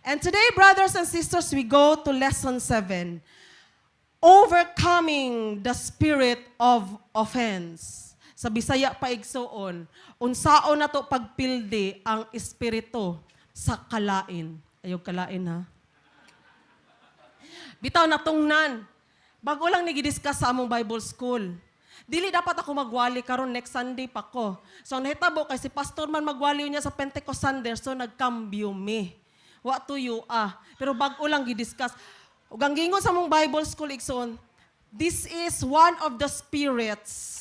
And today, brothers and sisters, we go to lesson 7. Overcoming the spirit of offense. Sa Bisaya paigsoon, unsaon na to pagpildi ang espiritu sa kalain. Ayaw kalain ha. Bitaw natungnan. Bago lang nagidiscuss sa among Bible school. Dili dapat ako magwali karon next Sunday pa ko. So nahitabo kay si pastor man magwali niya sa Pentecost Sunday, so nagkambyo me. Wa to you Pero bago lang gidiscuss. Ug ang gingon sa among Bible school igsoon, this is one of the spirits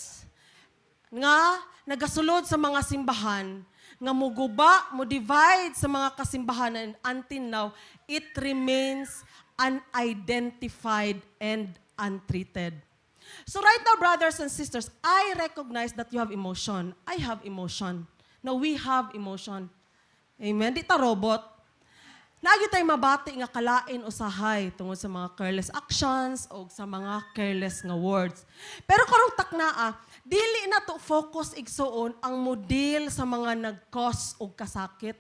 nga nagasulod sa mga simbahan, nga muguba, mo divide sa mga kasimbahan, and until now, it remains unidentified and untreated. So right now, brothers and sisters, I recognize that you have emotion. I have emotion. No, we have emotion. Amen? Di ta robot. Lagi tayo mabati nga kalain usahay tungod sa mga careless actions o sa mga careless nga words. Pero karong taknaa, dili na to focus igsoon ang model sa mga nag-cause og kasakit.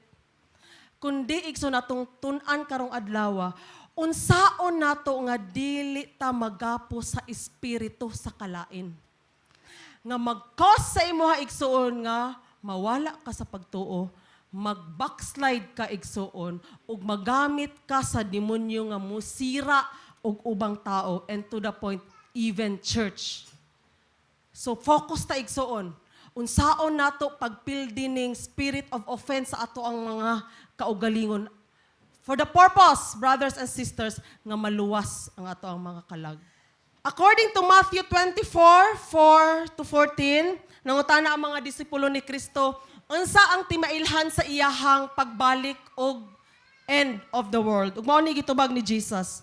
Kundi igsoon natong tun-an karong adlaw, unsaon nato nga dili ta magapo sa espiritu sa kalain. Nga mag-cause sa imuha igsoon nga mawala ka sa pagtuo, mag-backslide ka igsoon, ug magamit ka sa demonyo nga musira og ubang tao, and to the point, even church. So focus ta igsoon. Unsaon nato pagpildi ning spirit of offense sa ato ang mga kaugalingon. For the purpose, brothers and sisters, nga maluwas ang ato ang mga kalag. According to Matthew 24:4-14, nangutana ang mga disipulo ni Kristo, unsa ang timailhan sa iyahang pagbalik og end of the world. Ug mao ni gitubag ni Jesus.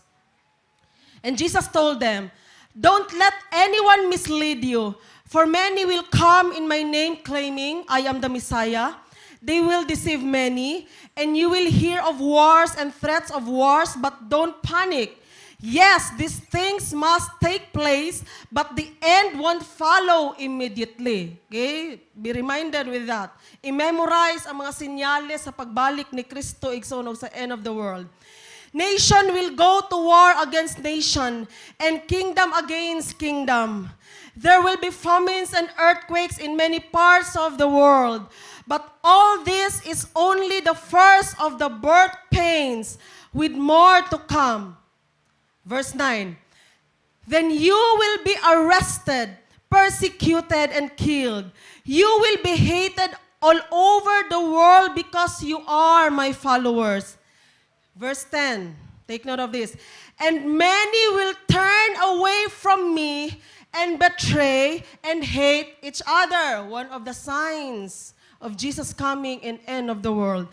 And Jesus told them, "Don't let anyone mislead you, for many will come in my name claiming I am the Messiah. They will deceive many, and you will hear of wars and threats of wars, but don't panic. Yes, these things must take place, but the end won't follow immediately." Okay? Be reminded with that. I-memorize ang mga sinyales sa pagbalik ni Kristo igsoon sa end of the world. Nation will go to war against nation, and kingdom against kingdom. There will be famines and earthquakes in many parts of the world. But all this is only the first of the birth pains, with more to come. Verse 9, then you will be arrested, persecuted, and killed. You will be hated all over the world because you are my followers. Verse 10, take note of this. And many will turn away from me and betray and hate each other. One of the signs of Jesus coming in end of the world.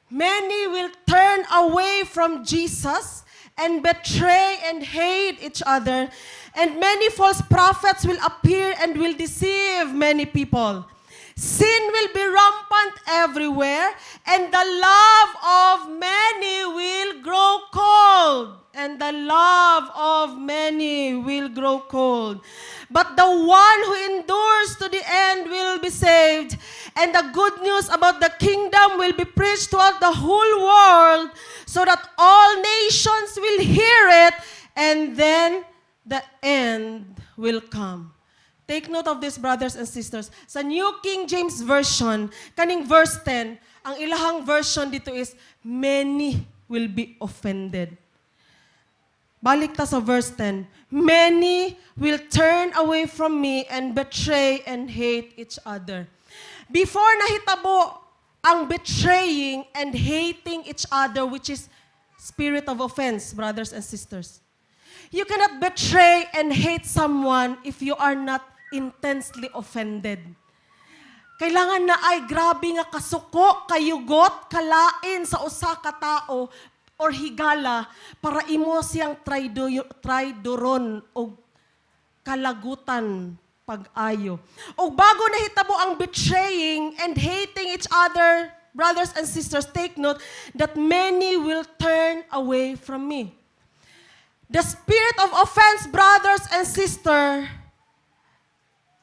Many will turn away from Jesus and betray and hate each other, and many false prophets will appear and will deceive many people. Sin will be rampant everywhere, and the love of many will grow cold. And the love of many will grow cold. But the one who endures to the end will be saved. And the good news about the kingdom will be preached throughout the whole world, so that all nations will hear it, and then the end will come. Take note of this, brothers and sisters. Sa New King James Version, kaning verse 10, ang ilahang version dito is, many will be offended. Balik ta sa verse 10. Many will turn away from me and betray and hate each other. Before nahitabo ang betraying and hating each other, which is spirit of offense, brothers and sisters. You cannot betray and hate someone if you are not intensely offended. Kailangan na ay grabe nga kasuko, kayugot, kalain sa usa ka tao or higala para imo siyang traidoron o kalagutan pag-ayo. O bago nahitabo ang betraying and hating each other, brothers and sisters, take note that many will turn away from me. The spirit of offense, brothers and sisters,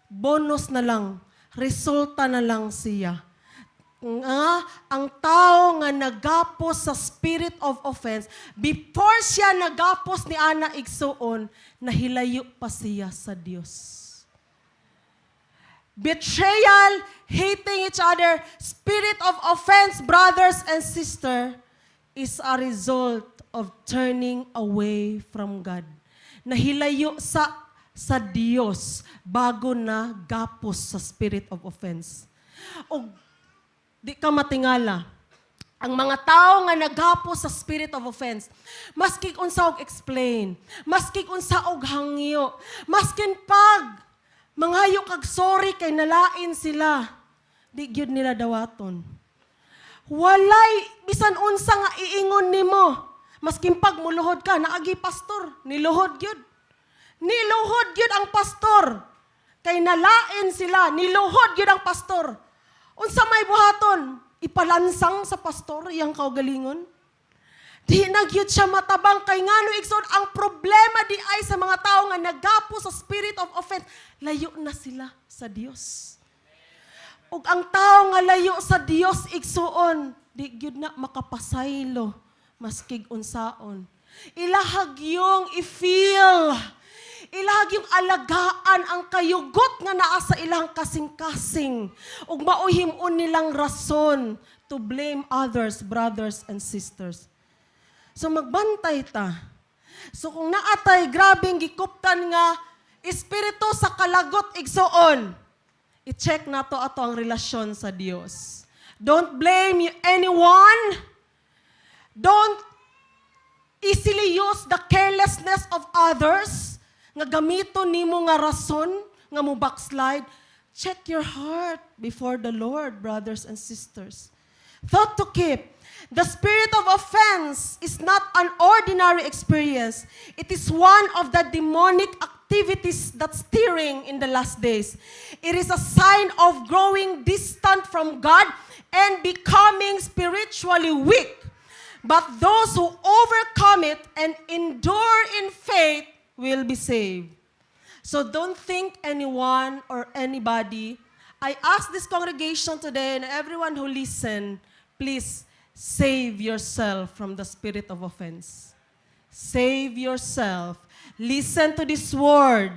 bonus na lang, resulta na lang siya. ang tao nga nagapos sa spirit of offense, before siya nagapos ni ana igsuon, nahilayo pa siya sa Dios. Betrayal, hating each other, spirit of offense, brothers and sisters, is a result of turning away from God. Nahilayo sa Dios bago na gapos sa spirit of offense. O di ka matingala, ang mga tao nga naghapos sa spirit of offense, maski unsa og explain, maski unsa og hangyo, maskin pag manghayo kag sorry kay nalain sila, di gyud nila dawaton. Walay bisan unsa nga iingon nimo, maskin pag muluhod ka, naagi pastor, niluhod gyud. Niluhod gyud ang pastor. Kay nalain sila, niluhod gyud ang pastor. Unsa may buhaton? Ipalansang sa pastor iyang kaugalingon? Di na gyud siya matabang kay ngano igsoon ang problema di ay sa mga tao nga nagapo sa spirit of offense, layo na sila sa Dios. Ug ang tao nga layo sa Dios igsuon, di gyud na makapasaylo maskig unsaon. Ilahag yung i-feel. Ilahag yung alagaan ang kayugot nga naa sa ilang kasing-kasing. Ug mauhim-on nilang rason to blame others, brothers and sisters. So magbantay ta. So kung naatay grabing gikuptan nga espiritu sa kalagot igsuon, i-check nato ato ang relasyon sa Dios. Don't blame anyone. Don't easily use the carelessness of others nga gamito nimo nga rason nga mo backslide. Check your heart before the Lord, brothers and sisters. Thought to keep. The spirit of offense is not an ordinary experience. It is one of the demonic activities that's stirring in the last days. It is a sign of growing distant from God and becoming spiritually weak. But those who overcome it and endure in faith will be saved. So don't think anyone or anybody. I ask this congregation today and everyone who listen, please save yourself from the spirit of offense. Save yourself. Listen to this word.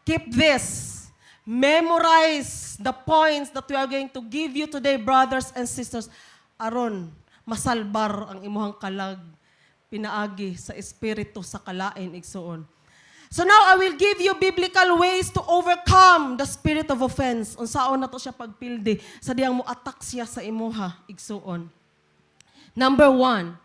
Keep this. Memorize the points that we are going to give you today, brothers and sisters. Aron, masalbar ang imuhang kalag, pinaagi sa espiritu sa kalain igsuon. So now I will give you biblical ways to overcome the spirit of offense. Unsaon na to siya pagpildi sa diyang mo attack siya sa imuha igsuon. Number 1.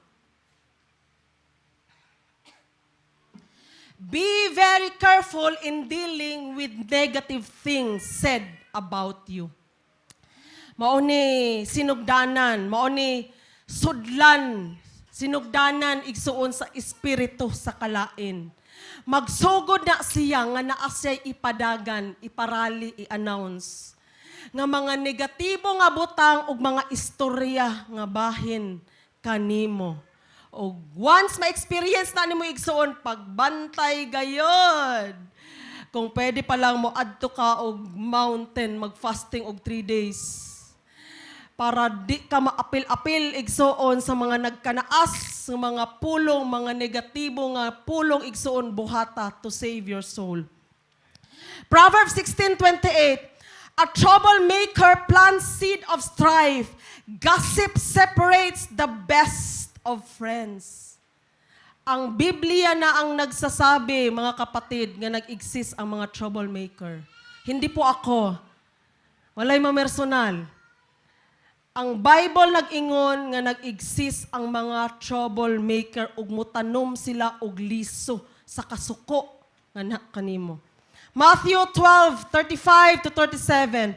Be very careful in dealing with negative things said about you. Mao ni sinugdanan, mao ni sudlan, sinugdanan igsuon sa espiritu sa kalain. Magsugod na siya nga naa siya ipadagan, iparali, i-announce. Nga mga negatibo nga butang ug mga istorya nga bahin kanimo. O once ma-experience na nimo igsuon, pagbantay gayod. Kung pwede pa lang mo adto ka og mountain, mag-fasting og 3 days. Para di ka maapil-apil igsuon sa mga nagkanaas, sa mga pulong, mga negatibo nga pulong igsuon buhata to save your soul. Proverbs 16:28, a troublemaker plants seed of strife. Gossip separates the best of friends. Ang Biblia na ang nagsasabi, mga kapatid, nga nag-exist ang mga troublemaker. Hindi po ako. Walay mamersonal. Ang Bible nag-ingon nga nag-exist ang mga troublemaker ug mutanom sila og liso sa kasuko nga kanimo. Matthew 12:35-37.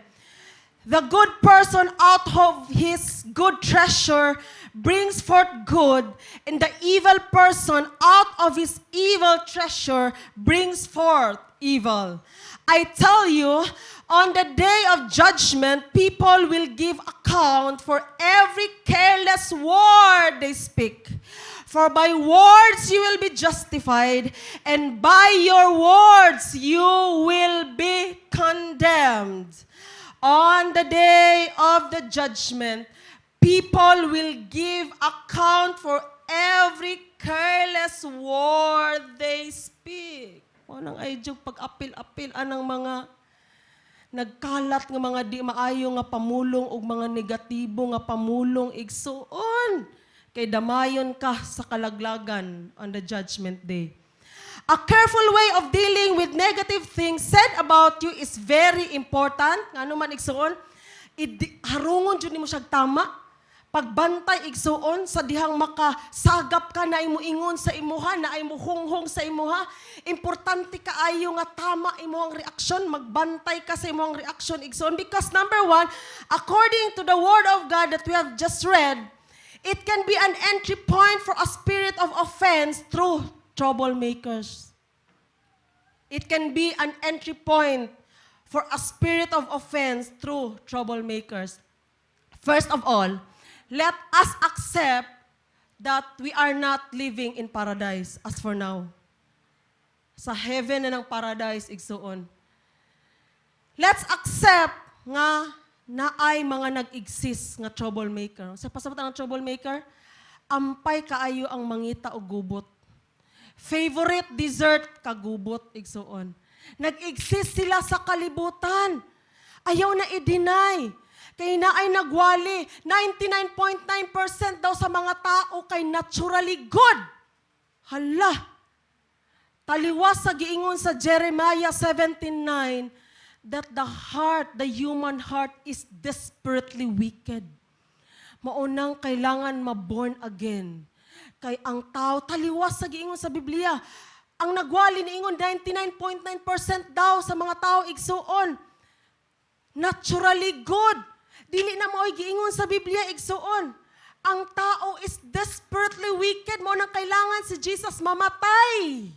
The good person out of his good treasure brings forth good, and the evil person out of his evil treasure brings forth evil. I tell you, on the day of judgment, people will give account for every careless word they speak. For by words you will be justified, and by your words you will be condemned. On the day of the judgment, people will give account for every careless word they speak. O nang ay pag-apil-apil anang mga nagkalat nga mga di maayo nga pamulong ug mga negatibo nga pamulong igsuon. Kay damayon ka sa kalaglagan on the judgment day. A careful way of dealing with negative things said about you is very important. Ngano man igsuon, harungon jud nimo siya tama. Pagbantay igsuon sa dihang makasagap ka na imo ingon sa imuha, na imo hunghong sa imuha. Importante kaayo nga tama imong reaksyon, magbantay ka sa imong reaksyon igsuon. Because number one, according to the word of God that we have just read, it can be an entry point for a spirit of offense through troublemakers. It can be an entry point for a spirit of offense through troublemakers. First of all, let us accept that we are not living in paradise as for now. Sa heaven na ng paradise, igsuon. Let's accept nga naay mga nag-exist nga troublemaker. Sa pasabot ng troublemaker, ampay kaayo ang mangita o gubot. Favorite dessert, kagubot, igsuon. Nag-exist sila sa kalibutan. Ayaw na i-deny. Kay na ay nagwali, 99.9% daw sa mga tao kay naturally good. Hala, taliwas sa giingon sa Jeremiah 17:9 that the human heart is desperately wicked. Maunang kailangan ma-born again. Kay ang tao, taliwas sa giingon sa Biblia, ang nagwali ni ingon 99.9% daw sa mga tao igsuon. Naturally good. Dili na mo'y giingon sa Biblia, igsuon. Ang tao is desperately wicked. Mo nang kailangan si Jesus mamatay.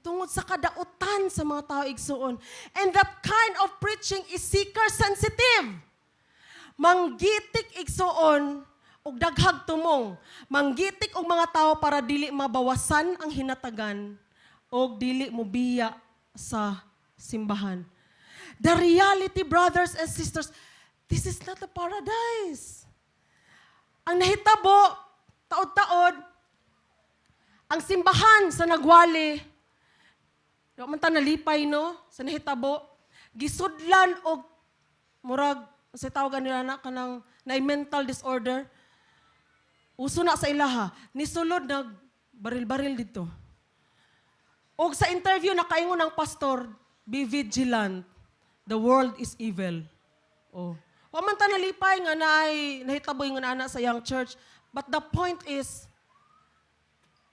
Tungod sa kadautan sa mga tao, igsuon. And that kind of preaching is seeker-sensitive. Manggitik, igsuon, og daghag tumong. Manggitik og mga tao para dili mabawasan ang hinatagan og dili mobiya sa simbahan. The reality, brothers and sisters, this is not a paradise. Ang nahitabo, taod-taod, ang simbahan sa nagwali, man ta nalipay, no? Sa nahitabo, gisudlan og murag, sa tawagan nila na, kanang na mental disorder, uso na sa ilaha, nisulod nag baril-baril dito. Og sa interview, nakaingon ng pastor, be vigilant, the world is evil. Oh. Wa man ta nalipay nga nahitaboy nga ana sa young church. But the point is,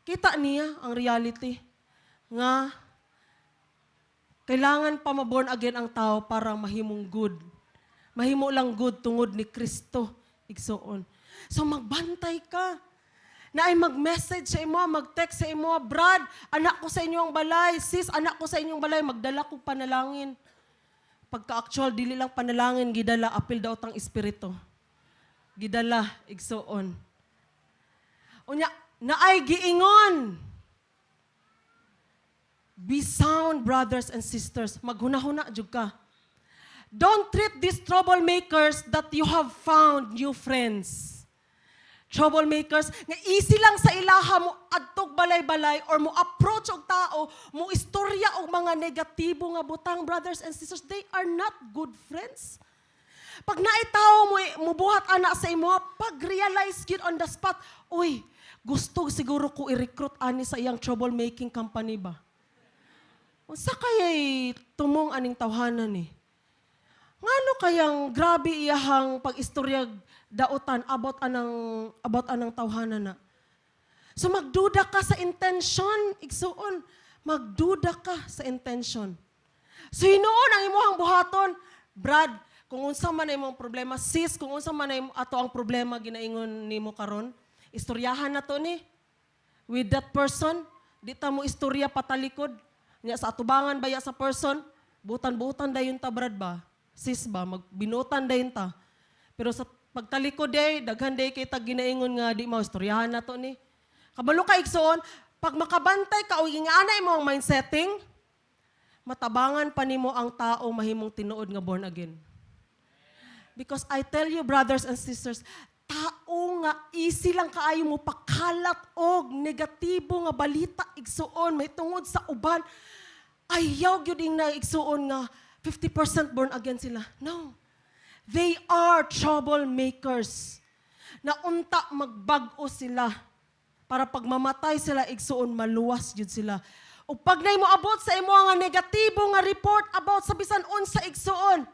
kita niya ang reality nga kailangan pa ma-born again ang tao para mahimong good. Mahimo lang good tungod ni Kristo. Igsoon. So magbantay ka. Na ay mag-message sa imo, mag-text sa imo, Brad, anak ko sa inyo ang balay. Sis, anak ko sa inyong balay, magdala ko panalangin. Pagka-actual, dili lang panalangin, gidala, apil daw tang espiritu. Gidala, igsoon. Unya, naay giingon. Be sound, brothers and sisters. Maghuna-huna, jud ka. Don't treat these troublemakers that you have found new friends. Troublemakers, nga easy lang sa ilaha mo adtog balay-balay or mo approach og tao, mo istorya og mga negatibo nga butang, brothers and sisters, they are not good friends. Pag naitaw mo buhat ana sa imo, pag-realize yun on the spot, uy, gusto siguro ko i-recruit ani sa iyang troublemaking company ba? Unsa kaya'y tumong aning tawhanan ni? Ngano kayang grabe iyahang pag-istoryag dautan about anang tawhanan na. So magduda ka sa intention, igsuon. Magduda ka sa intention. So hinuon ang imuhang buhaton, Brad, kung unsa man imong problema, sis, kung unsa man ato ang problema ginaingon nimo karon, istoryahan na to ni. With that person, di ta mo istorya patalikod. Nya sa atubangan baya sa person, butan-butan dayon ta, Brad ba? Sis ba, magbinutan dayon ta. Pero sa pagtalikod day, daghan day kita ginaingon nga di mao istoryahan na to ni. Kabalo ka igsoon, pag makabantay ka o ingana mo ang mindsetting, matabangan pa nimo ang tao mahimong tinuod nga born again. Because I tell you, brothers and sisters, tao nga easy lang kaayo mo pakalat og negatibo nga balita igsuon may tungod sa uban. Ayaw gyud ing na igsuon nga 50% born again sila. No. They are troublemakers. Naunta magbag-o sila para pag mamatay sila igsuon maluwas gyud sila. Ug pag nay mo abot sa imo nga negatibo nga report about sa bisan unsa igsuon,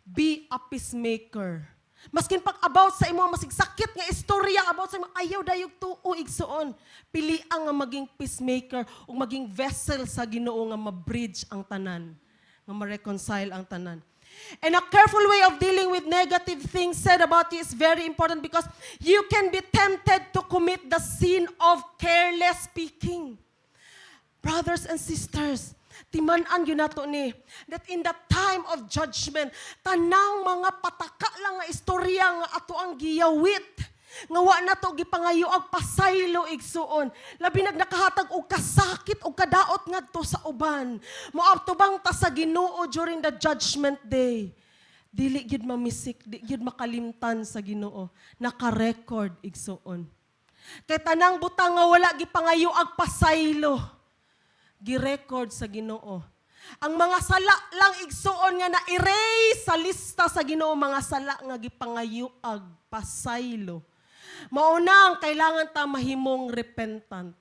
be a peacemaker. Maskin pag about sa imo masigsakit nga istorya about sa imo ayaw dayog tuo igsuon. Pili ang nga maging peacemaker ug maging vessel sa Ginoo nga ma-bridge ang tanan, nga ma-reconcile ang tanan. And a careful way of dealing with negative things said about you is very important because you can be tempted to commit the sin of careless speaking. Brothers and sisters, timan-an yun nato ni, that in the time of judgment, tanang mga pataka lang nga istorya nga ato ang giyawit, nga wa na to gipangayo ag pasaylo igsuon, labi nakakahatag og kasakit og kadaot ngadto sa uban, moabtubang ta sa Ginoo during the judgment day. Dili gyud mamisik, di gyud makalimtan sa Ginoo, naka-record igsuon. Kay tanang butang nga wala gipangayo ag pasaylo, gi-record sa Ginoo. Ang mga sala lang igsuon nga na-erase sa lista sa Ginoo, mga sala nga gipangayuag pasaylo. Maunang kailangan ta mahimong repentant.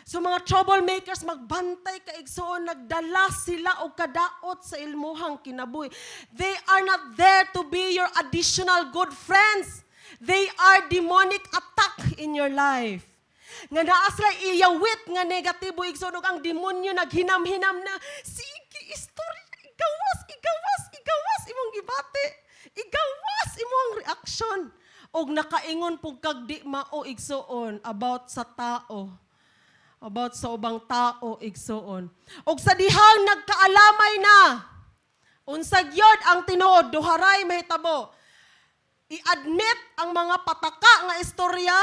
So mga troublemakers magbantay ka igsuon, nagdala sila og kadaot sa ilmuhang kinabuhi. They are not there to be your additional good friends. They are demonic attack in your life. Nga naas lang iyawit nga negatibo igsunog ang demonyo naghinam-hinam na sige istorya igawas imong gibati, igawas imong reaction og nakaingon pug kag di mao igsuon about sa tao, about sa ubang tao igsuon. Og sa dihang nagkaalamay na unsag yod ang tinuod duharay mahitabo, i-admit ang mga pataka nga istorya,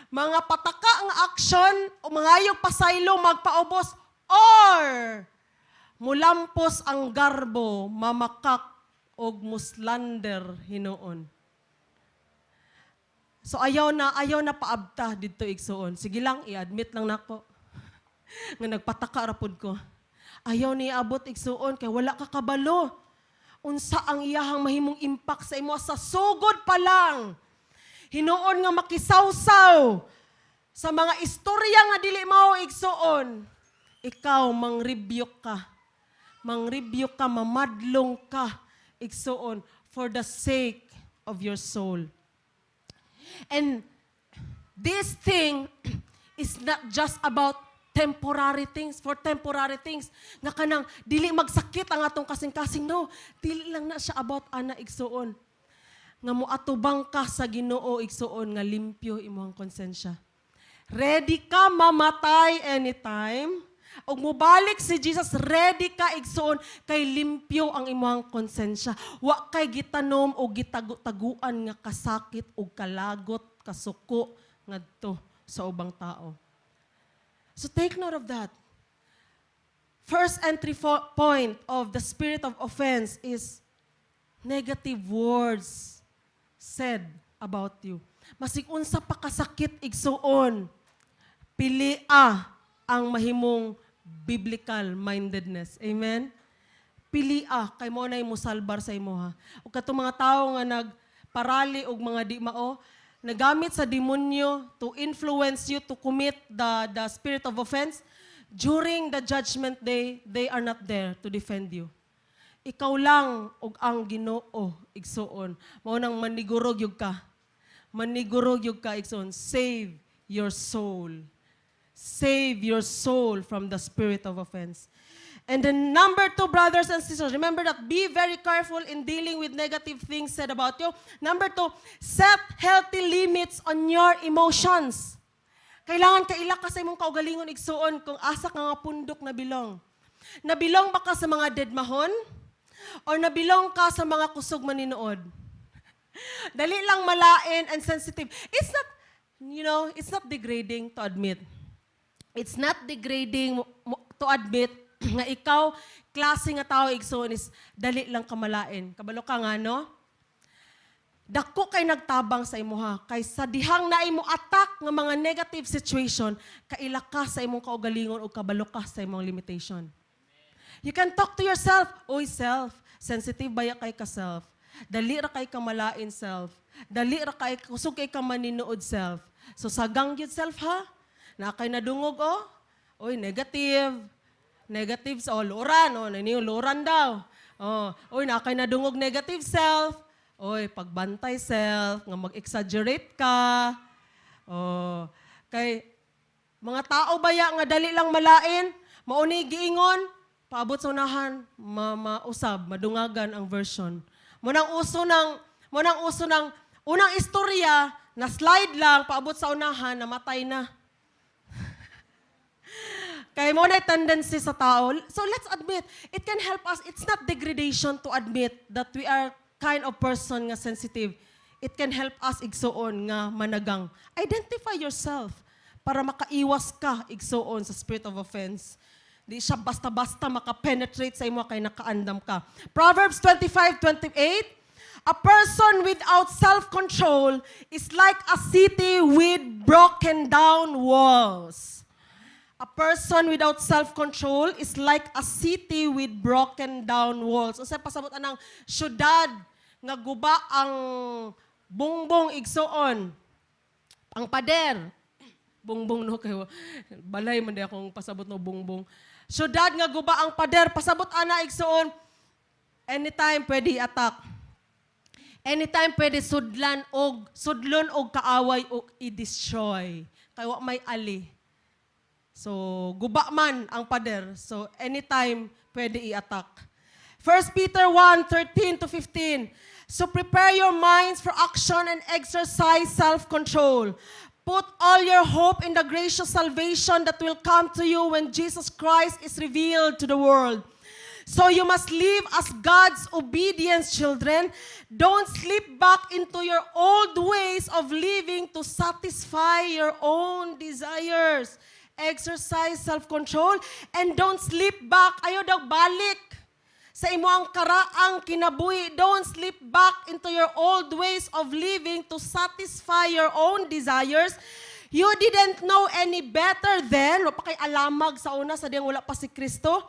mga pataka nga action o mangayog pasaylo magpaubos or mulampos ang garbo mamakak og muslander hinuon. So ayaw na paabta dito igsuon. Sige lang, i-admit lang nako nga nagpataka rapod ko. Ayaw ni abot igsuon kay wala ka kabalo. Unsa ang iyahang mahimong impact sa imo sa sugod pa lang. Hinuon nga makisawsaw sa mga istorya nga dili mao igsuon. Ikaw mang-rebuke ka, mamadlong ka igsuon for the sake of your soul. And this thing is not just about temporary things, for temporary things. Nga kanang dili magsakit ang atong kasing-kasing. No, dili lang na siya about ana igsuon. Nga moatubang ka sa Ginoo igsuon nga limpyo imong konsensya. Ready ka mamatay anytime. Og mobalik si Jesus, ready ka igsuon kay limpyo ang imong konsensya. Wa kay gitanom o gitago-taguan nga kasakit o kalagot, kasuko ngadto sa ubang tao. So take note of that. First entry point of the spirit of offense is negative words said about you. Masig unsa pa kasakit igsuon, pilia ang mahimong biblical mindedness. Amen? Pilia kay mo na mo salbar sa imo ha. O katong mga tao nga nagparali og mga di mao, nagamit sa demonyo to influence you to commit the spirit of offense, during the judgment day, they are not there to defend you. Ikaw lang og ang Ginoo igsuon. Mao nang manigurog yug ka. Manigurog yug ka igsuon. Save your soul. Save your soul from the spirit of offense. And then number 2, brothers and sisters, remember that be very careful in dealing with negative things said about you. Number 2, set healthy limits on your emotions. Kailangan kaila ka sa imong kaugalingon igsuon kung asa ka nga pundok na bilong. Nabilong ba ka sa mga deadmahon? Or nabilong ka sa mga kusog maninood? Dali lang malain and sensitive. It's not, it's not degrading to admit. It's not degrading to admit nga ikaw, klase nga tao igsoon is dali lang kamalain. Kabalo ka nga, no? Dako kay nagtabang sa imuha kay sa dihang na imo attack nga mga negative situation kaila ka sa imong kaugalingon o kabalo ka sa imong limitation. You can talk to yourself, oy self, sensitive ba ya kay ka self? Dali ra kay ka malain self. Dali ra kay kusog kay ka maninood self. So sagang gyud self ha. Na kay nadungog oy negative. Negative sa loran naniyo loran daw. Oy na kay nadungog negative self. Oy, pagbantay self, nga mag-exaggerate ka. Kay mga tao baya nga dali lang malain, mauni giingon, paabot sa unahan, mausab, madungagan ang version. Munang uso ng unang istorya, na slide lang, paabot sa unahan, namatay na. Kaya mo na tendency sa tao. So let's admit, it can help us. It's not degradation to admit that we are kind of person nga sensitive. It can help us igsuon nga managang. Identify yourself para makaiwas ka igsuon sa spirit of offense. Di siya basta-basta makapenetrate sa imo kay nakaandam ka. Proverbs 25:28, a person without self-control is like a city with broken down walls. A person without self-control is like a city with broken down walls. O sa pasabot anang syudad nga guba ang bungbong igsoon. Ang pader. Bungbong no kayo. Balay man di akong pasabot no bungbong. Syudad nga guba ang pader. Pasabot ana igsoon. Anytime pwede attack. Anytime pwede sudlon og kaaway og i-destroy. Kaya wa may ali. So, guba man ang pader. So, anytime, pwede i-attack. 1 Peter 1:13-15. So, prepare your minds for action and exercise self-control. Put all your hope in the gracious salvation that will come to you when Jesus Christ is revealed to the world. So, you must live as God's obedience children. Don't slip back into your old ways of living to satisfy your own desires. Exercise self-control, and don't slip back. Ayaw daw balik sa imo ang karaang kinabuhi. Don't slip back into your old ways of living to satisfy your own desires. You didn't know any better then. Wala pa kay alamag sa una sa diyang wala pa si Kristo.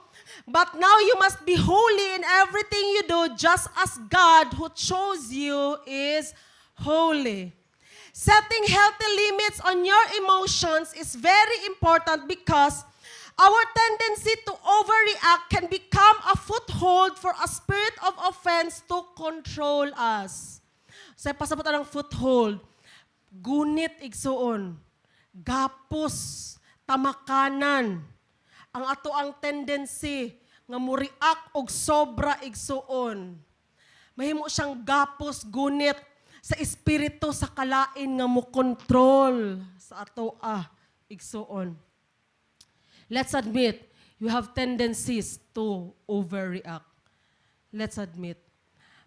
But now you must be holy in everything you do, just as God who chose you is holy. Setting healthy limits on your emotions is very important because our tendency to overreact can become a foothold for a spirit of offense to control us. Sa pasabot ng foothold, gunit igsuon, gapos, tamakanan, ang ato ang tendency nga muriak og sobra igsuon. Mahimo siyang gapos, gunit, sa espiritu sa kalain nga mo control sa ato igsuon. Let's admit, you have tendencies to overreact. Let's admit.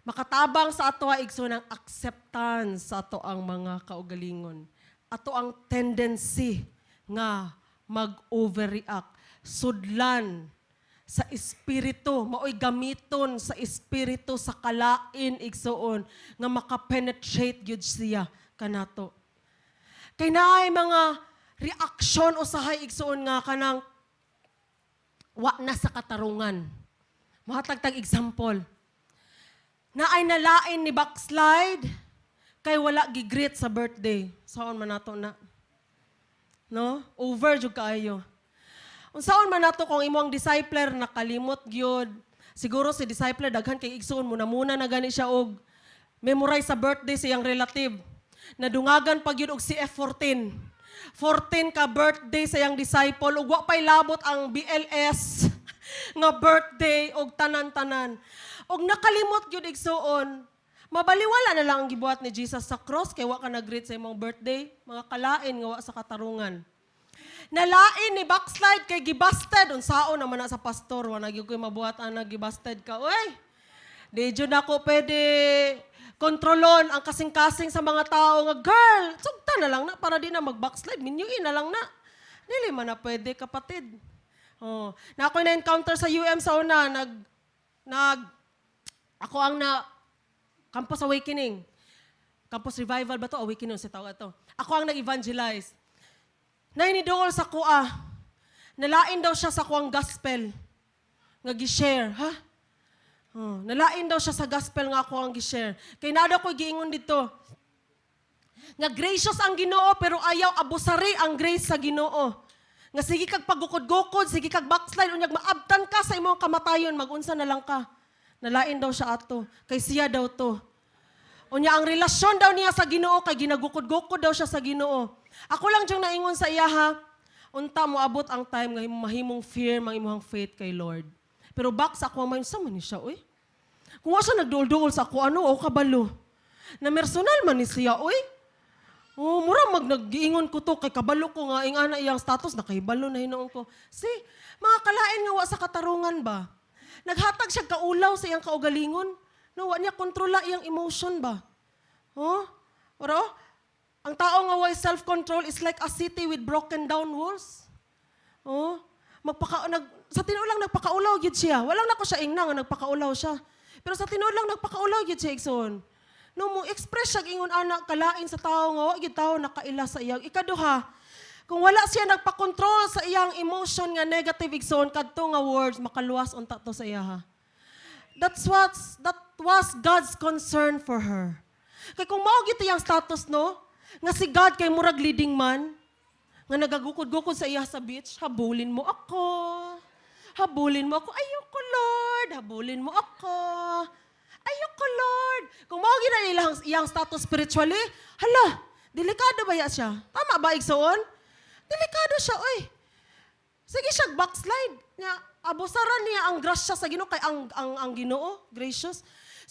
Makatabang sa ato igsuon ang acceptance sa ato ang mga kaugalingon. Ato ang tendency nga mag-overreact. Sudlan sa espiritu, maoy gamiton sa espiritu sa kalain igsuon nga makapenetrate gyud siya kanato. Kay naay mga reaksyon usahay igsuon nga kanang wa na sa katarungan. Mahatag example. Naay nalain ni backslide kay wala gigreet sa birthday. Saon man nato na? No? Over jud kaayo. Unsaon man nato kung imong discipler nakalimot gyud. Siguro si discipler daghan kay igsoon muna na gani siya og memorize sa birthday sa iyang relative. Nadungagan pag yun og CF14. 14 ka birthday sa iyang disciple ug wa pay labot ang BLS nga birthday og tanan-tanan. Og nakalimot gyud igsoon. Mabaliwala na lang ang gibuhat ni Jesus sa cross kay wa ka nag-greet sa imong birthday, mga kalain nga wa sa katarungan. Nalain ni backslide kay gibasted. Unsaon naman na sa pastor. Wala gyud ko'y mabuhat ang gibasted ka. Uy, di jud ako pwede kontrolon ang kasing-kasing sa mga tao nga, girl, sugta na lang na para di na mag-backslide. Minyuin na lang na. Dili man na pwede, kapatid. Na ako'y na-encounter sa UM sa una, ako ang na Campus Awakening. Campus Revival ba to? Awakening sa tawag to. Ako ang nag-evangelize. Nainidungol sa kuha. Nalain daw siya sa kuang gospel. Nga gi-share, ha? Nalain daw siya sa gospel nga ako ang gi-share. Kaya na daw ko giingon dito. Nga gracious ang Ginoo pero ayaw abusari ang grace sa Ginoo. Nga sige kag pagukod-gukod, sige kag backslide, unyag maabtan ka sa imong kamatayon, magunsa na lang ka. Nalain daw siya ato. Kay siya daw to. Unya ang relasyon daw niya sa Ginoo kay ginagukod-gukod daw siya sa Ginoo. Ako lang diyang naingon sa iya ha. Unta mo abot ang time nga mahimong fear, mahimong faith kay Lord. Pero back sa ako, may sama ni siya, oy. Kung siya nagduol-duol sa ako, ano, o kabalo. Na personal man ni siya, oy. Mura nag-iingon ko to, kay kabalo ko nga, ingana iyang status, nakahibalo na hinoon ko. Mga kalain nga wa sa katarungan ba? Naghatag siya kaulaw sa iyang kaugalingon. No, wa niya kontrola iyang emotion ba? Oro? Ang tao nga way self-control is like a city with broken down walls. Sa tinuod lang nagpakaulaw gyud siya. Walang nako siya ingna nga nagpakaulaw siya. Pero sa tinuod lang nagpakaulaw gyud siya igsoon. No mo express siya ingon anak kalain sa tao nga wa gyud tao nakaila sa iyang ikaduha. Kung wala siya nagpa-control sa iyang emotion nga negative igsoon kadto nga words makaluwas unta to sa iya ha. That was God's concern for her. Kay kung mao gyud iyang status no, nga si God kay murag leading man, nga nagagukod-gukod sa iya sa beach, habulin mo ako. Habulin mo ako. Ayoko, Lord. Habulin mo ako. Ayoko, Lord. Kung mao gyud nila iyang status spiritually, hala, delikado ba siya? Tama ba igsoon? Delikado siya, oy. Sige siya backslide. Abusaran niya ang grasya sa Ginoo kay ang Ginoo, gracious.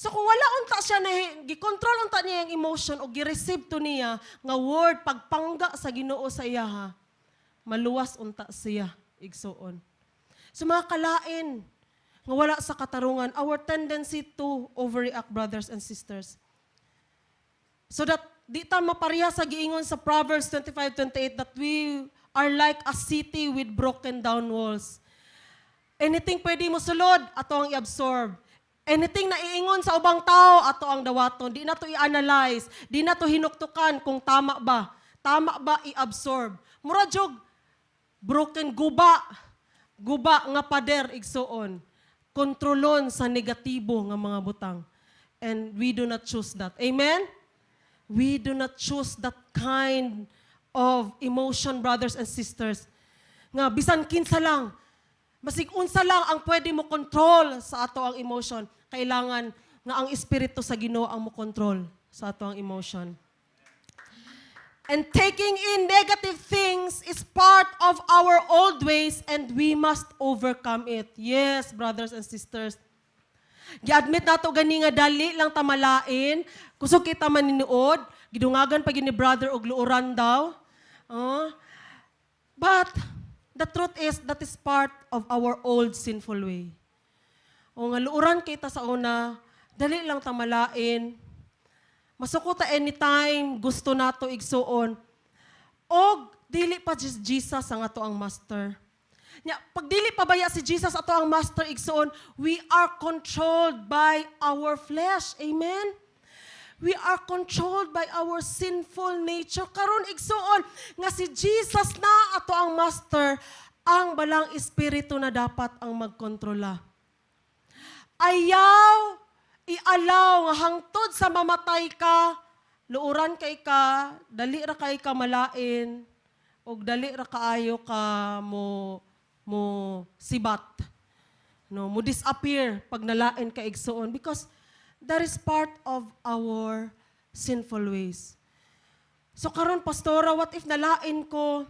So kung wala unta siya na gi-control unta niya yung emotion o gi-receive to niya nga word pagpangga sa Ginoo sa iya ha, maluwas unta siya igsoon. So mga kalain nga wala sa katarungan, our tendency to overreact, brothers and sisters. So that di ta mapareha sa giingon sa Proverbs 25:28 that we are like a city with broken down walls. Anything pwede mo sulod, ato ang i-absorb. Anything na iingon sa ubang tao, ato ang dawaton. Di na to i-analyze. Di na to hinuktukan kung tama ba. Tama ba i-absorb. Mura jog, broken guba. Guba nga pader igsoon. Kontrolon sa negatibo nga mga butang. And we do not choose that. Amen? We do not choose that kind of emotion, brothers and sisters. Nga, bisan kinsa lang, basig unsa lang ang pwede mo control sa ato ang emotion. Kailangan nga ang Espiritu sa Ginoo ang mo control sa ato ang emotion. And taking in negative things is part of our old ways and we must overcome it. Yes, brothers and sisters. Gi-admit nato gani nga dali lang tamalain. Kusog kita maninuod, gidungagan pa gini brother og luoran daw. But the truth is that is part of our old sinful way. O nga luoran kita sa una, dali lang tamalain. Masuko ta anytime gusto nato igsuon. Og dili pa Jesus ang ato ang master. Pag dili pa baya si Jesus ato ang master igsuon, we are controlled by our flesh. Amen? We are controlled by our sinful nature. Karon igsuon nga si Jesus na ato ang master, ang balang espiritu na dapat ang magkontrola. Ayaw i-allow nga hangtod sa mamatay ka, luuran kay ka, dali ra kay ka malain, o dali ra kaayo ka mo sibat. No, mo disappear pag nalain ka igsuon because that is part of our sinful ways. So karon pastora, what if nalain ko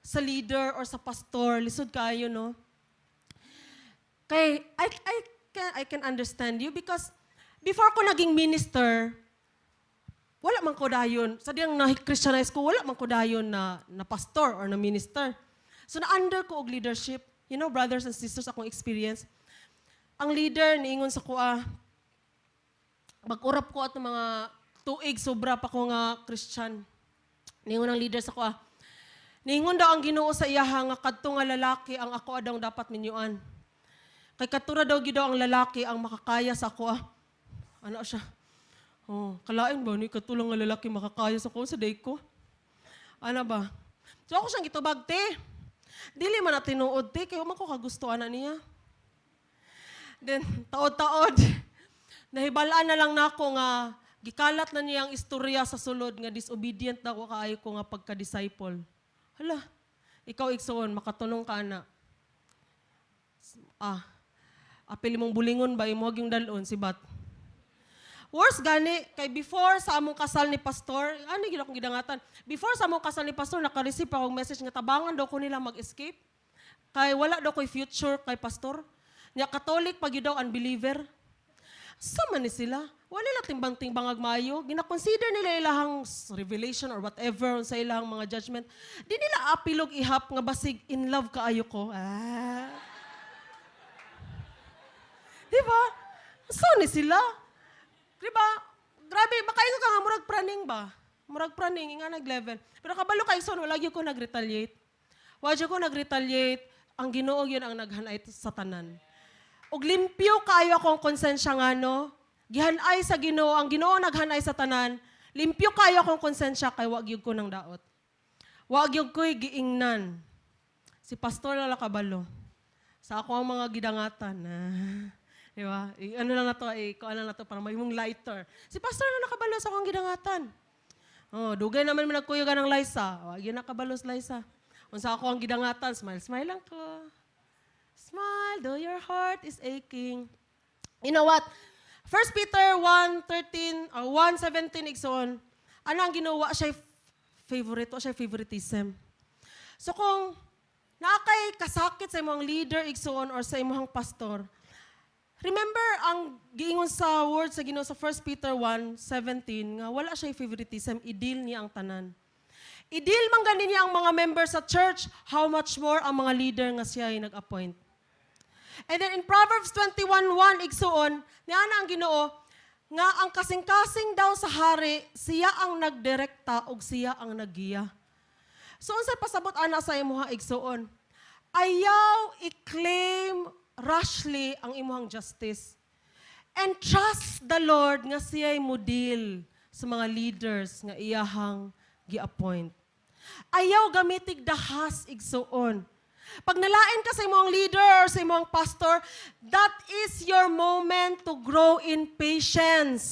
sa leader or sa pastor, lisod kaayo no? Kay I can understand you because before ko naging minister, wala man ko dayon. Sa diyang na-Christianize ko, wala man ko dayon na pastor or na minister. So na-under ko og leadership. You know, brothers and sisters, akong experience. Ang leader, niingon sa kuha, mag-urap ko at mga tuig, sobra pa ko nga Christian. Niingon ang leader sa kuha, niingon daw ang Ginoo sa iyaha nga kadto nga lalaki ang ako adang dapat ninyuan. Kay katura daw gyud ang lalaki ang makakaya sa ako. Ano siya? Oh, kalain ba ni katulang nga lalaki makakaya sa ko sa day ko? Ano ba? So ako siyang gitubag, te. Dili man na tinuod, te. Kaya man ko kagustuhan na niya. Then, taod-taod. Nahibalaan na lang nako nga gikalat na niya ang istorya sa sulod nga disobedient na ko kaayo ko nga pagka-disciple. Hala, ikaw igsoon, makatulong ka na. Apili mong bulingon ba, imo yung dalon, si Bat. Worse gani, kay before sa among kasal ni Pastor, gina akong gidangatan, before sa among kasal ni Pastor, naka-receive akong message nga tabangan daw ko nila mag-escape. Kay wala daw ko'y future kay Pastor. Nya Catholic, pag yun daw unbeliever. Sama ni sila. Wala nila timbang-timbang agmayo. Gina-consider nila ilahang revelation or whatever sa ilahang mga judgment. Di nila apilog ihap nga basig in love kaayo ko. Diba? So ni sila. Diba? Grabe, makaingo ka nga, murag praning ba? Murag praning, nga nag-level. Pero kabalo kay son, wala yun ko nag-retaliate. Wala ko nag-retaliate, ang Ginoo yun ang naghanay sa tanan. Og limpyo kayo akong konsensya nga, no? Gihanay sa Ginoo, ang Ginoo naghanay sa tanan, limpyo kayo akong konsensya, kay wag yun ko ng daot. Wag yun ko'y giingnan. Si Pastor Lala Kabalo, sa ako ang mga gidangatan, diba? Ano lang na to, ano na to, para may mong lighter. Si Pastor na nakabalo sa akong gidangatan. Oh, dugay naman mo nagkuyugan ng Liza. Wag yun nakabalos, Liza. Unsa ako ang gidangatan, smile lang ko. Smile, though your heart is aching. You know what? 1 Peter 1:13, 1:17, igsoon. Ano ang ginawa siya favorite o siya favoritism? So kung naakay kasakit sa imong leader, igsoon, or sa imong pastor, remember ang giingon sa word sa Ginoo sa 1 Peter 1:17 nga wala siya favoritism, i-deal niya ang tanan. I-deal man ganin niya ang mga members sa church, how much more ang mga leader nga siya ay nag-appoint. And then in Proverbs 21:1, igsuon, niya na ang Ginoo, nga ang kasing-kasing daw sa hari, siya ang nagdirekta o siya ang naggiya. So, unsay pasabot ana sa imuha igsuon? Ayaw i-claim rashly ang imuhang justice. And trust the Lord nga siya'y model sa mga leaders nga iyahang gi-appoint. Ayaw gamitig dahas igsuon. Pag nalain ka sa imong leader or sa imong pastor, that is your moment to grow in patience.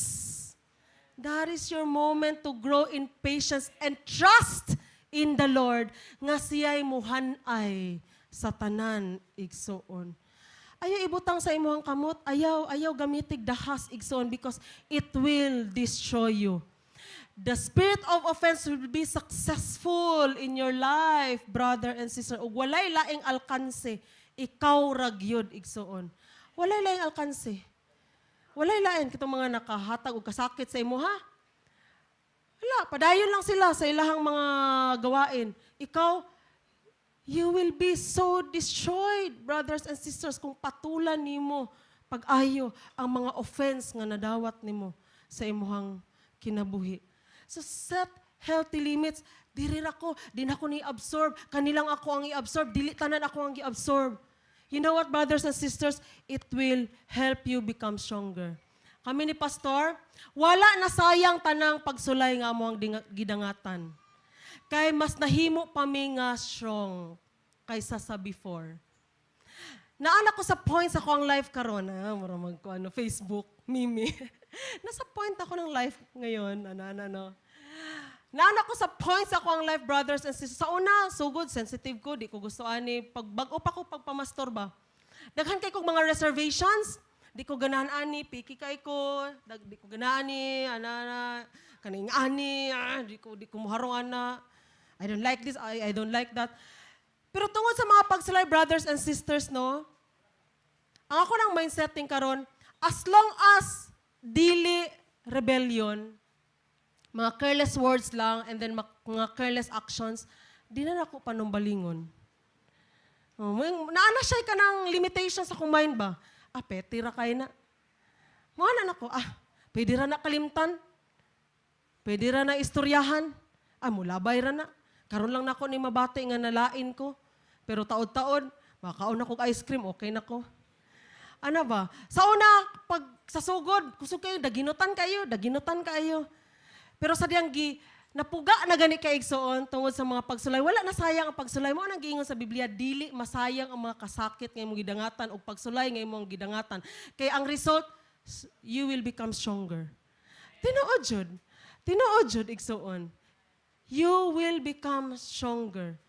That is your moment to grow in patience and trust in the Lord nga siya'y muhanay sa tanan igsuon. Ayaw ibutang sa imong kamot, ayaw gamitig dahas igsuon because it will destroy you. The spirit of offense will be successful in your life, brother and sister. Ug walay laing alkanse, ikaw ragyod igsuon. Walay laing alkanse. Walay laing kitong mga nakahatag og kasakit sa imo, ha? Wala, padayon lang sila sa ilahang mga gawain. Ikaw, you will be so destroyed, brothers and sisters, kung patulan nimo pag-ayo ang mga offense nga nadawat nimo sa imuhang kinabuhi. So set healthy limits. Diri ra ko, di na ko ni-absorb. Kanilang ako ang i-absorb, dili tanan ako ang i-absorb. You know what, brothers and sisters? It will help you become stronger. Kami ni Pastor, wala na sayang tanang pagsulay nga mo ang gidangatan. Kay mas nahimo pa mi nga strong kaysa sa before. Naana ko sa point sa akong life karon, mura Facebook, mimi. Nasa point ako ng life ngayon, Naana ko sa point sa akong life, brothers and sisters. Sa una, so good, sensitive ko, di ko gusto ani pagbago pa ko pagpamastor ba. Daghan kay kog mga reservations, di ko ganahan ani, picky kay ko, di ko ganahan ni kaning ani, di ko muharong ana. I don't like this, I don't like that. Pero tungod sa mga pagsulay, brothers and sisters, no, ang ako ng mindsetting karon, as long as dili rebellion, mga careless words lang, and then mga careless actions, di na ako panumbalingon. Naana siya ka ng limitations sa akong mind ba? Petira kayo na. Mga na ako, pwede ra na kalimtan. Pwede ra na istoryahan. Mulabay ra na. Karon lang na ako ni mabati nga nalain ko. Pero taod-taod, makaon ako ice cream, okay na ko. Ano ba? Sa una, pag sa sugod, kusog kayo, daginutan kayo. Pero sa diyang napuga na gani ka igsoon tungod sa mga pagsulay. Wala na sayang ang pagsulay. Mo nang giingon sa Biblia, dili masayang ang mga kasakit nga imong gidangatan o pagsulay nga imong gidangatan. Kaya ang result, you will become stronger. Tinuod jud igsoon. You will become stronger.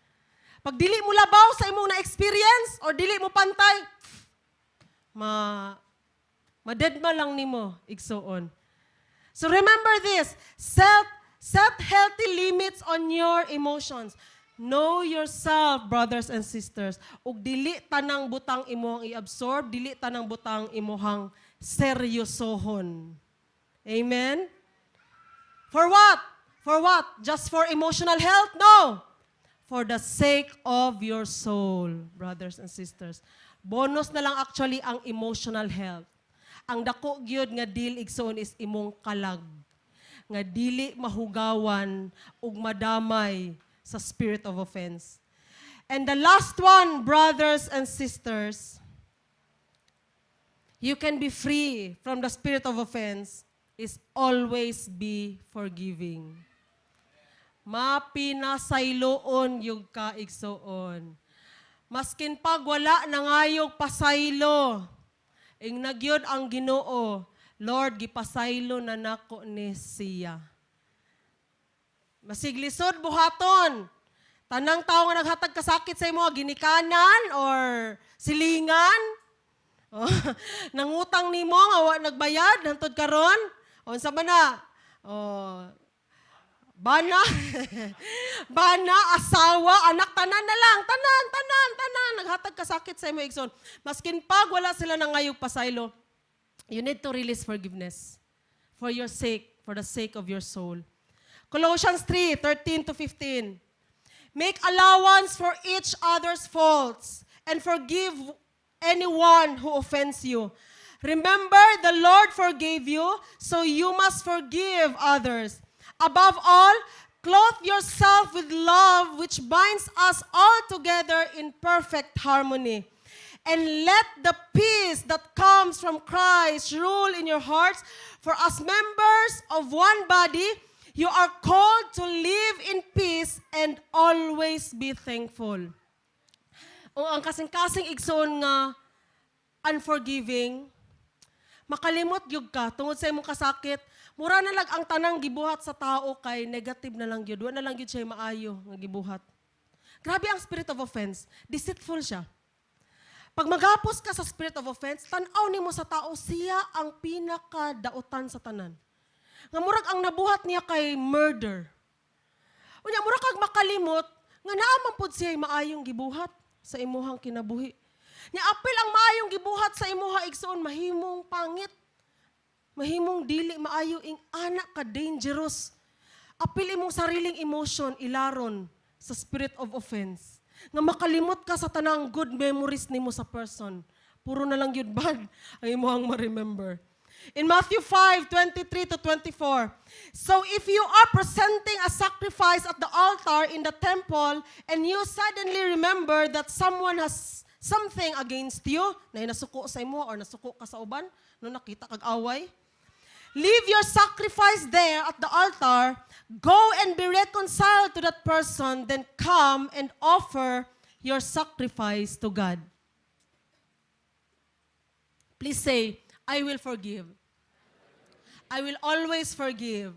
Pag dili mo labaw sa imong na-experience or dili mo pantay, madedma lang nimo igsoon. So remember this, set healthy limits on your emotions. Know yourself, brothers and sisters. Ug dili tanang butang imong i-absorb, dili tanang butang imong seryosohon. Amen? For what? For what? Just for emotional health? No. For the sake of your soul, brothers and sisters. Bonus na lang actually ang emotional health. Ang dako gyud nga deal igsoon is imong kalag. Nga dili mahugawan ug madamay sa spirit of offense. And the last one, brothers and sisters, you can be free from the spirit of offense is always be forgiving. Mapinasayloon yung kaigsoon. Maskin pag wala nangayog pasaylo, ing nagyod ang Ginoo, Lord, gipasaylo na nako ni siya. Masiglisod buhaton. Tanang tao nga naghatag kasakit sa imo, ginikanan or silingan. Oh, nangutang nimo nga wa nagbayad hantod karon. Unsa man na? Oh, bana, asawa, anak, tanan na lang. Tanan. Naghatag kasakit sa imo, igsoon. Maskin pag wala sila nang ngayog pasaylo, you need to release forgiveness for your sake, for the sake of your soul. Colossians 3:13-15. Make allowance for each other's faults and forgive anyone who offends you. Remember, the Lord forgave you, so you must forgive others. Above all, clothe yourself with love, which binds us all together in perfect harmony. And let the peace that comes from Christ rule in your hearts. For as members of one body, you are called to live in peace and always be thankful. O ang kasing-kasing igsoon nga unforgiving, makalimot gyud ka tungod sa imong kasakit, mura na lang ang tanang gibuhat sa tao kay negative na lang gyud, wa na lang gyud siya maayo nga gibuhat. Grabe ang spirit of offense, deceitful siya. Pag maghapos ka sa spirit of offense, tan-aw nimo sa tao siya ang pinakadautan sa tanan. Nga murag ang nabuhat niya kay murder. Unya murag kag makalimot nga naa man pud siya maayong gibuhat sa imuhang kinabuhi. Nya apil ang maayong gibuhat sa imuha igsoon mahimong pangit. Mahimong dili maayo ing anak ka dangerous. Apil imong sariling emotion ilaron sa spirit of offense. Nga makalimot ka sa tanang good memories nimo sa person. Puro na lang yun bad ang imong ma-remember. In Matthew 5:23-24, so if you are presenting a sacrifice at the altar in the temple and you suddenly remember that someone has something against you, na nasuko sa imo or nasuko ka sa uban, no nakita kag away, leave your sacrifice there at the altar, go and be reconciled to that person, then come and offer your sacrifice to God. Please say, I will forgive. I will always forgive.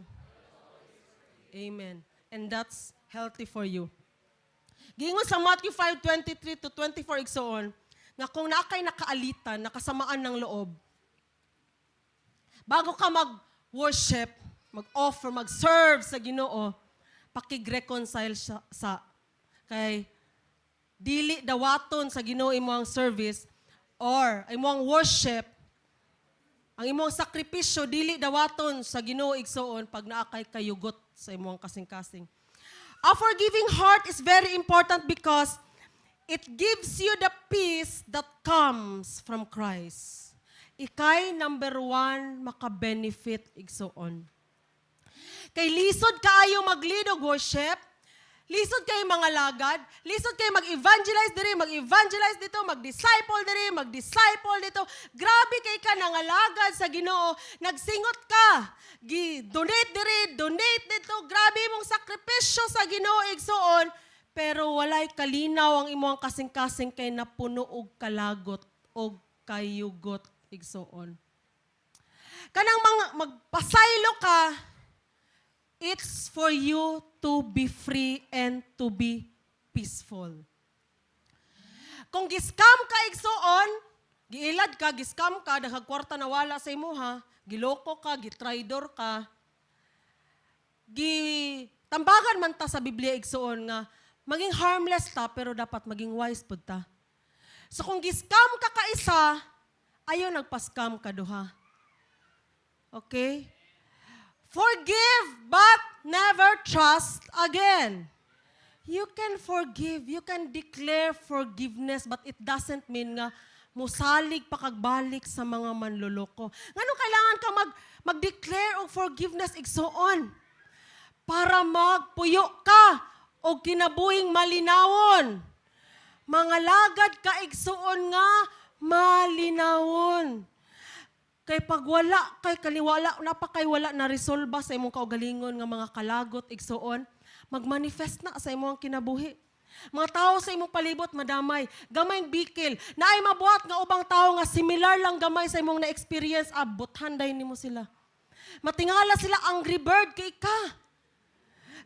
Amen. And that's healthy for you. Giingon sa Matthew 5:23-24 igsoon, nga kung naakay nakaalitan, nakasamaan ng loob, bago ka mag-worship, mag-offer, mag-serve sa Ginoo, pakig-reconcile sa kay dili dawaton sa Ginoo imong service or imong worship, ang imong sakripisyo dili dawaton sa Ginoo igsoon pag naakay kayugot sa imong kasing-kasing. A forgiving heart is very important because it gives you the peace that comes from Christ. Ikay number 1 maka-benefit igsoon. Kay lisod kaayo maglidog worship, Lisod kayo mga lagad, lisod kayo mag-evangelize diri, mag-evangelize dito, mag-disciple diri, mag-disciple dito. Grabe kay ka nangalagad sa Ginoo, nagsingot ka, donate diri, donate dito, grabe mong sakripisyo sa Ginoo igsoon, pero walay kalinaw ang imong kasing-kasing kay napuno og kalagot og kayugot igsoon. Kanang mga magpasaylo ka, it's for you to be free and to be peaceful. Kung giscam ka igsoon, giilad ka, giscam ka, daghagkwarta na wala sa imuha, giloko ka, gitraidor ka, tambagan man ta sa Biblia igsoon nga, maging harmless ta, pero dapat maging wise pud ta. So kung giscam ka kaisa, ayaw nagpa-scam ka duha. Okay? Forgive, but never trust again. You can forgive, you can declare forgiveness, but it doesn't mean nga musalig pa kagbalik sa mga manloloko. Ngano kailangan ka mag-declare og forgiveness igsoon para magpuyo ka og kinabuhing malinawon. Mga lagad ka igsoon nga malinawon. Kay pag wala kay kaliwala, napakay wala na resolba sa imong kaugalingon nga mga kalagot igsoon, magmanifest na sa imong kinabuhi. Mga tao sa imong palibot madamay, gamay bikil, naay mabuhat nga ubang tao nga similar lang gamay sa imong na-experience, abothanday nimo sila. Matingala sila angry bird kay ka.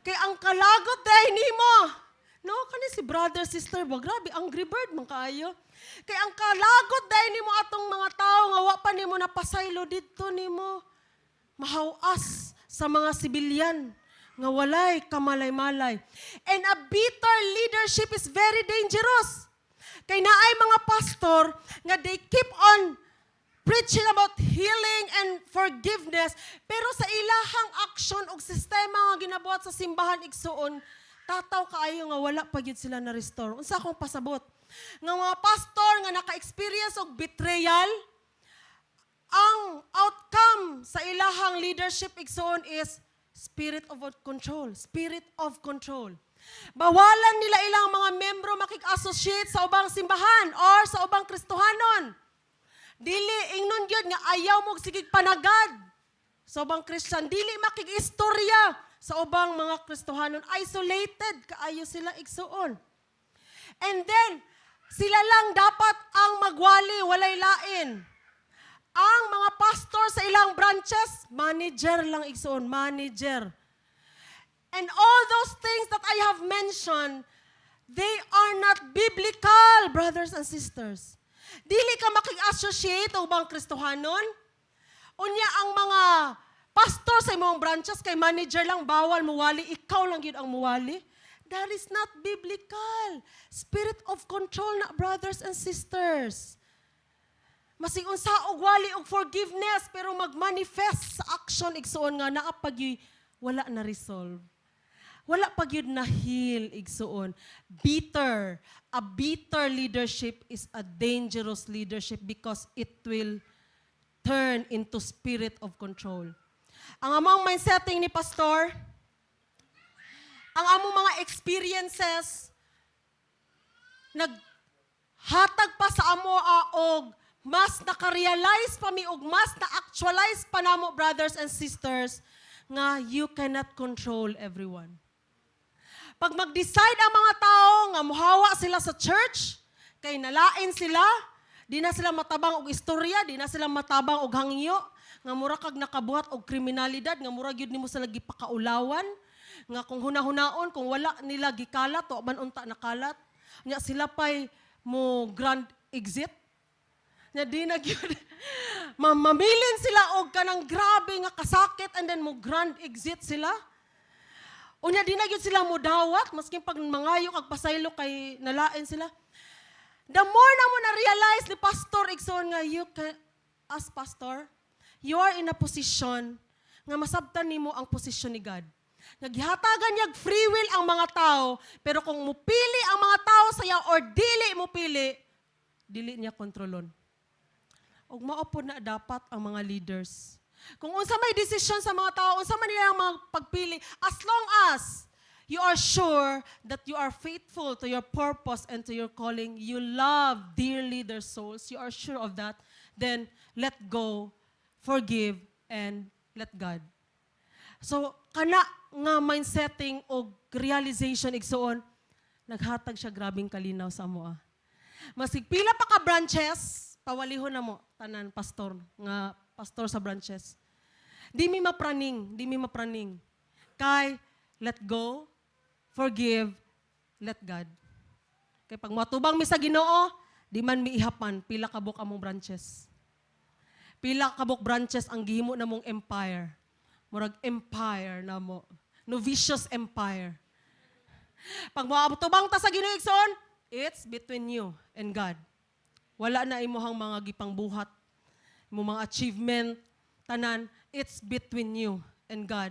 Kay ang kalagot day nimo. No, kani si brother, sister ba? Grabe, angry bird man kaayo. Kay ang kalagot dahil nimo atong mga tao nga wa pa nimo napasaylo didto nimo. Mahawas sa mga sibilyan nga walay kamalay-malay. And a bitter leadership is very dangerous. Kay naay mga pastor nga they keep on preaching about healing and forgiveness, pero sa ilahang action og sistema nga ginabuhat sa simbahan igsuon, tataw kaayo nga wala pa gyud sila na restore. Unsa akong pasabot? Nga mga pastor nga naka-experience og betrayal, ang outcome sa ilahang leadership igsoon is spirit of control. Spirit of control. Bawalan nila ilang mga membro makik-associate sa ubang simbahan or sa ubang Kristohanon. Dili ingnon gyud nga ayaw mo sigig panagad sa ubang Christian. Dili makig-istorya sa ubang mga Kristohanon. Isolated kaayo sila igsuon. And then, sila lang dapat ang magwali, walay lain. Ang mga pastor sa ilang branches, manager lang igsuon, manager. And all those things that I have mentioned, they are not biblical, brothers and sisters. Dili ka makig-associate o bang Kristohanon. Unya ang mga pastor sa imong branches kay manager lang bawal muwali, ikaw lang yun ang muwali. That is not biblical. Spirit of control na, brothers and sisters. Masigun sa og wali og forgiveness pero magmanifest sa action igsuon nga naa pag wala na resolve. Wala pag yun na heal igsuon. Bitter. A bitter leadership is a dangerous leadership because it will turn into spirit of control. Ang among mindsetting ni pastor, ang among mga experiences, naghatag pa sa amo og mas nakarealize pa mi og mas na-actualize pa namo, brothers and sisters, nga you cannot control everyone. Pag mag-decide ang mga tao nga muhawa sila sa church, kay nalain sila, di na sila matabang og istorya, di na sila matabang og hangyo, nga mura kag nakabuhat og kriminalidad, nga mura gyud nimo sila gipakaulawan, nga kung hunahunaon, kung wala nila gikalat, o man unta nakalat, nya sila pa'y mo grand exit, nya di na gyud mamilin sila og kanang grabe nga kasakit and then mo grand exit sila. Unya di na gyud sila mo dawat maski pag mangayo kag pasaylo kay nalain sila. The more na mo na realize ni pastor igsoon nga you can, as pastor, you are in a position nga masabtan nimo ang posisyon ni God. Naghihatagan niyag free will ang mga tao, pero kung mupili ang mga tao sa iya or dili mupili, dili niya kontrolon. Og maupod na dapat ang mga leaders. Kung unsa may decision sa mga tao, unsa man nila ang mga pagpili, as long as you are sure that you are faithful to your purpose and to your calling, you love dearly their souls, you are sure of that, then let go, forgive, and let God. So, kana nga mindsetting o realization igsoon, naghatag siya grabing kalinaw sa amo. Masig pila pa ka branches, pawalihon na mo, tanan, nga pastor sa branches. Di mi mapraning. Kay, let go, forgive, let God. Kay pag matubang mi sa Ginoo, di man mi ihapan, pila kabuk among branches. Pila kabuk branches ang gihimo na mong empire. Murag empire na mo. No vicious empire. Pag matubang ta sa Ginoo igsoon, it's between you and God. Wala na imuhang mga gipangbuhat, mo mga achievement, tanan, it's between you and God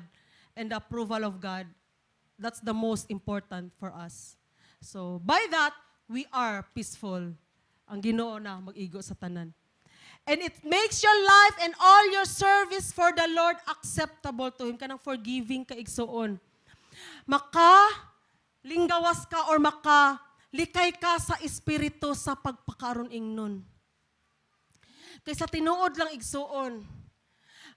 and the approval of God. That's the most important for us. So, by that, we are peaceful. Ang Ginoo na mag-igo sa tanan. And it makes your life and all your service for the Lord acceptable to Him. Kanang forgiving ka igsoon. Linggawas ka or likay ka sa espiritu sa pagpakaron ingnon. Kaysa tinuod lang igsuon.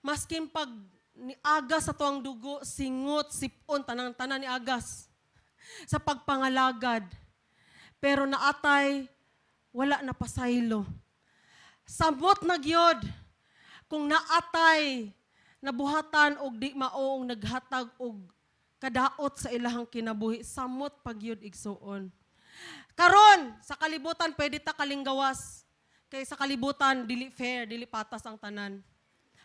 Maskin pag ni agas sa tuang dugo, singot, sipon, tanang-tanan ni agas sa pagpangalagad. Pero naatay, wala na pasaylo. Samot na gyud kung naatay, nabuhatan og di maong naghatag og kadaot sa ilahang kinabuhi, samot pagyud igsuon. Karon sa kalibutan pwede ta kalinggawas. Kay sa kalibutan dili fair, dili patas ang tanan.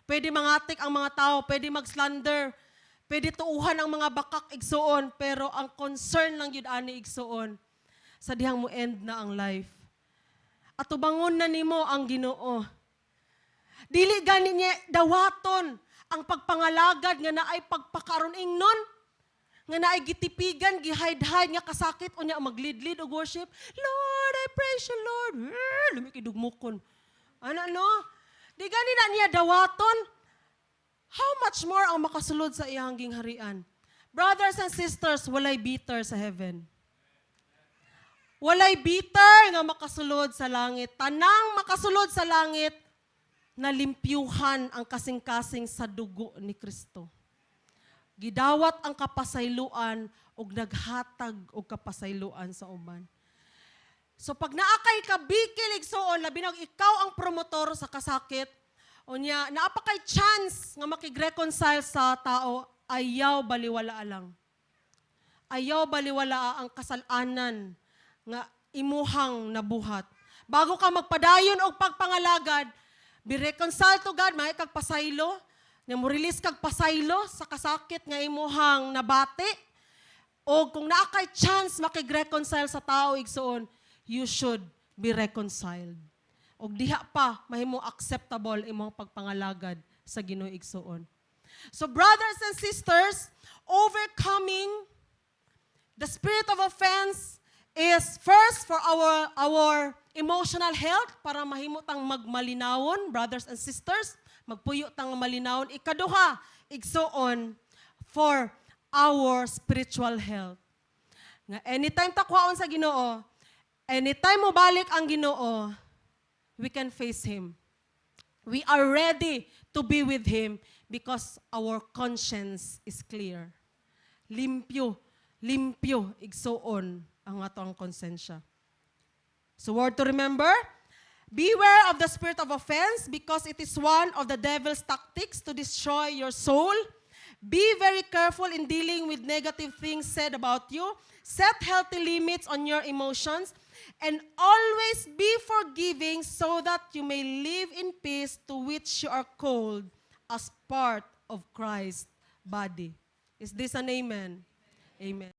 Pwede mangatik ang mga tao, pwede mag-slander, pwede tuuhan ang mga bakak igsuon, pero ang concern lang yun ani igsuon, sa dihang mo end na ang life. At tubangon na nimo ang Ginoo. Dili gani niya dawaton ang pagpangalagad nga naay pagpakaron ingnon, nga naay gitipigan, gihide-hide, nga kasakit, o niya maglid-lead og worship. Lord, I praise you, Lord. Lumikidugmukon. Ano? Di gani na niya dawaton. How much more ang makasulod sa iyang gingharian? Brothers and sisters, walay bitter sa heaven. Walay bitter nga makasulod sa langit. Tanang makasulod sa langit na limpyuhan ang kasing-kasing sa dugo ni Kristo. Gidawat ang kapasayloan ug naghatag og kapasayloan sa uban. So pag naakay ka bikil igsuon, labi na ikaw ang promotor sa kasakit, unya naapa kay chance nga makig-reconcile sa tao, ayaw baliwala lang. Ayaw baliwala ang kasalanan nga imuhang nabuhat. Bago ka magpadayon og pagpangalagad, be reconcile to God, may kag pasaylo, nga mo release kag pasaylo sa kasakit nga imuhang nabati. O kung naakay chance makig-reconcile sa tao igsuon, you should be reconciled. O diha pa, mahimo acceptable imong pagpangalagad sa Ginoo igsuon. So brothers and sisters, overcoming the spirit of offense is first for our emotional health, para mahimo tang magmalinawon, brothers and sisters, magpuyo tang malinawon. Ikaduha, igsuon for our spiritual health. Nga anytime takwaon sa Ginoo, anytime mo balik ang Ginoo, we can face Him. We are ready to be with Him because our conscience is clear. Limpyo, igsuon ang atong konsensya. So word to remember, beware of the spirit of offense because it is one of the devil's tactics to destroy your soul. Be very careful in dealing with negative things said about you. Set healthy limits on your emotions and always be forgiving so that you may live in peace to which you are called as part of Christ's body. Is this an amen? Amen.